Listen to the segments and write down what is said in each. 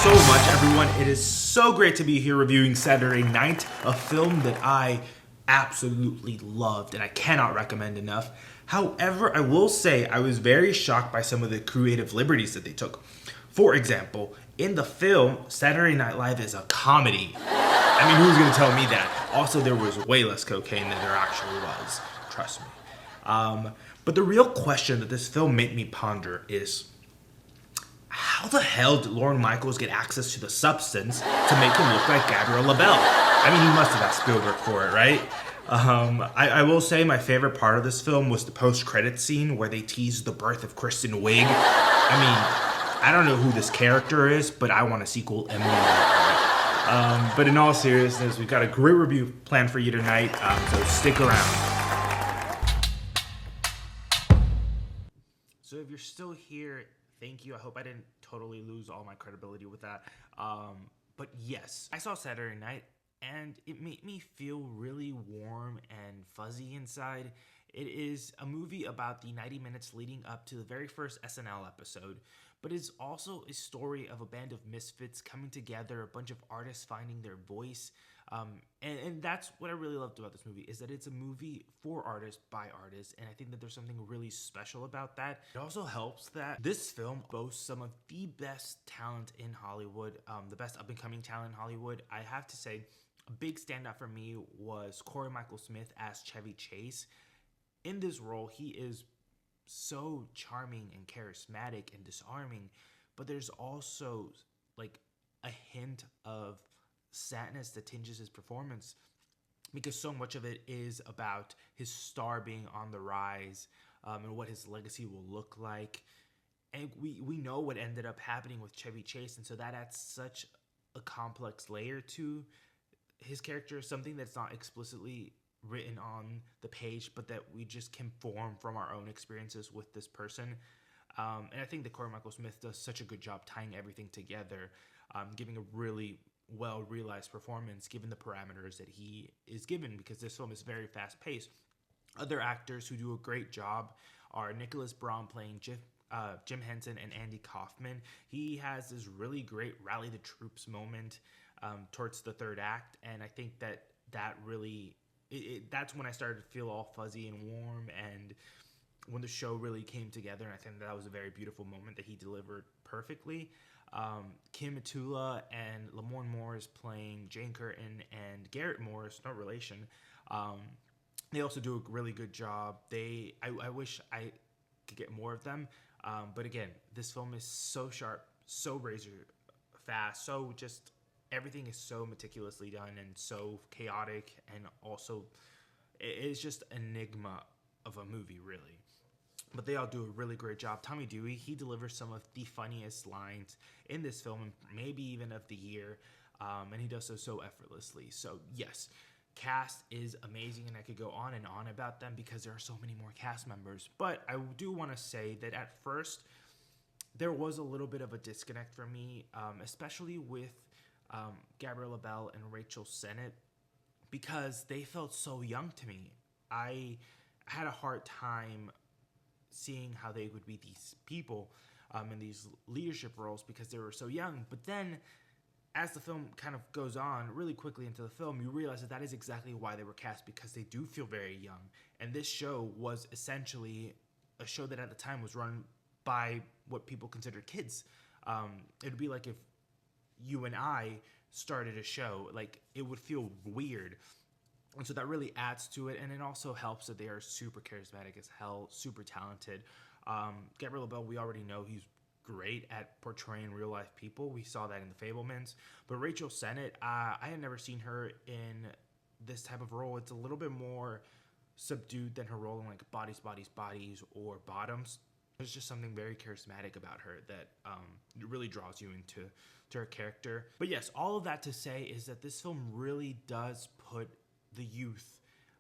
so much, everyone. It is so great to be here reviewing Saturday Night, a film that I absolutely loved and I cannot recommend enough. However, I will say I was very shocked by some of the creative liberties that they took. For example, in the film, Saturday Night Live is a comedy. I mean, who's going to tell me that? Also, there was way less cocaine than there actually was. Trust me. But the real question that this film made me ponder is, how the hell did Lorne Michaels get access to the substance to make him look like Gabriel LaBelle? I mean, he must have asked Spielberg for it, right? I will say my favorite part of this film was the post-credit scene where they teased the birth of Kristen Wiig. I mean, I don't know who this character is, but I want a sequel immediately. But in all seriousness, we've got a great review planned for you tonight, so stick around. So if you're still here, thank you. I hope I didn't totally lose all my credibility with that. But yes, I saw Saturday Night, and it made me feel really warm and fuzzy inside. It is a movie about the 90 minutes leading up to the very first SNL episode, but it's also a story of a band of misfits coming together, a bunch of artists finding their voice. And that's what I really loved about this movie, is that it's a movie for artists by artists, and I think that there's something really special about that. It also helps that this film boasts some of the best talent in Hollywood, the best up-and-coming talent in Hollywood. I have to say, a big standout for me was Corey Michael Smith as Chevy Chase. In this role, he is so charming and charismatic and disarming, but there's also like a hint of sadness that tinges his performance, because so much of it is about his star being on the rise, and what his legacy will look like. And we know what ended up happening with Chevy Chase, and so that adds such a complex layer to his character, something that's not explicitly written on the page, but that we just can form from our own experiences with this person. And I think that Corey Michael Smith does such a good job tying everything together, giving a really well-realized performance given the parameters that he is given, because this film is very fast-paced. Other actors who do a great job are Nicholas Braun playing Jim Henson and Andy Kaufman. He has this really great rally the troops moment towards the third act, and I think that really... that's when I started to feel all fuzzy and warm, and when the show really came together, and I think that was a very beautiful moment that he delivered perfectly. Kim Matula and Lamorne Morris playing Jane Curtin and Garrett Morris, no relation. They also do a really good job. I wish I could get more of them, but again, this film is so sharp, so razor fast, so just... everything is so meticulously done and so chaotic, and also it's just enigma of a movie, really. But they all do a really great job. Tommy Dewey, he delivers some of the funniest lines in this film, and maybe even of the year, and he does so effortlessly. So yes, cast is amazing, and I could go on and on about them because there are so many more cast members. But I do want to say that at first, there was a little bit of a disconnect for me, especially with Gabrielle LaBelle and Rachel Sennett, because they felt so young to me. I had a hard time seeing how they would be these people in these leadership roles because they were so young. But then, as the film kind of goes on really quickly into the film, you realize that is exactly why they were cast, because they do feel very young. And this show was essentially a show that at the time was run by what people considered kids. It would be like if you and I started a show, like, it would feel weird. And so that really adds to it, and it also helps that they are super charismatic as hell, super talented. Gabriel LaBelle, we already know he's great at portraying real life people. We saw that in The Fabelmans. But Rachel Sennett, I had never seen her in this type of role. It's a little bit more subdued than her role in like Bodies, Bodies, Bodies or Bottoms. There's just something very charismatic about her that really draws you into her character. But yes, all of that to say is that this film really does put the youth,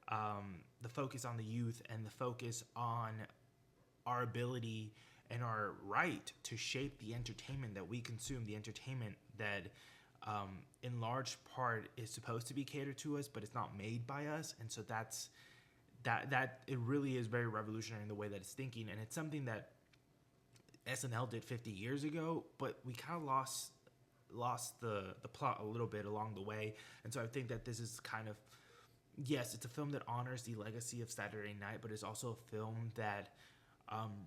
the focus on the youth, and the focus on our ability and our right to shape the entertainment that we consume, the entertainment that in large part is supposed to be catered to us, but it's not made by us. And so that it really is very revolutionary in the way that it's thinking, and it's something that SNL did 50 years ago, but we kind of lost lost the plot a little bit along the way. And so I think that this is kind of, yes, it's a film that honors the legacy of Saturday Night, but it's also a film that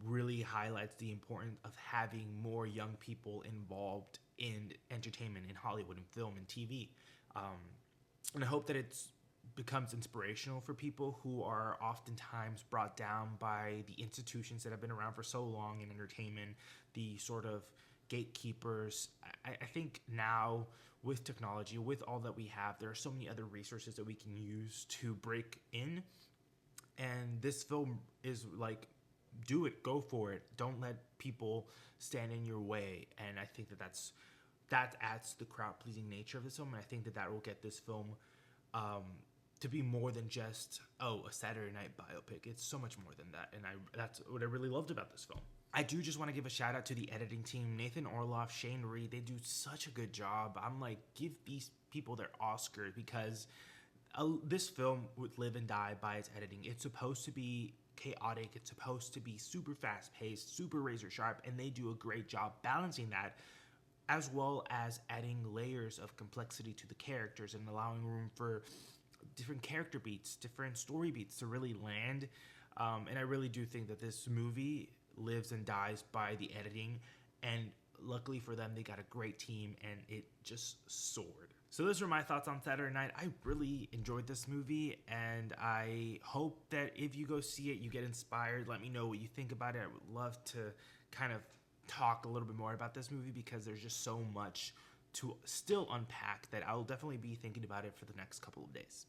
really highlights the importance of having more young people involved in entertainment, in Hollywood, in film, and TV. And I hope that it becomes inspirational for people who are oftentimes brought down by the institutions that have been around for so long in entertainment, the sort of gatekeepers. I think now, with technology, with all that we have, there are so many other resources that we can use to break in. And this film is like, do it, go for it. Don't let people stand in your way. And I think that adds to the crowd pleasing nature of this film. And I think that will get this film to be more than just, oh, a Saturday night biopic. It's so much more than that. And that's what I really loved about this film. I do just want to give a shout out to the editing team. Nathan Orloff, Shane Reed, they do such a good job. I'm like, give these people their Oscars, because this film would live and die by its editing. It's supposed to be chaotic. It's supposed to be super fast paced, super razor sharp, and they do a great job balancing that, as well as adding layers of complexity to the characters and allowing room for different character beats, different story beats to really land. And I really do think that this movie lives and dies by the editing, and luckily for them, they got a great team and it just soared. So those were my thoughts on Saturday Night. I really enjoyed this movie, and I hope that if you go see it, you get inspired. Let me know what you think about it. I would love to kind of talk a little bit more about this movie, because there's just so much to still unpack that I'll definitely be thinking about it for the next couple of days.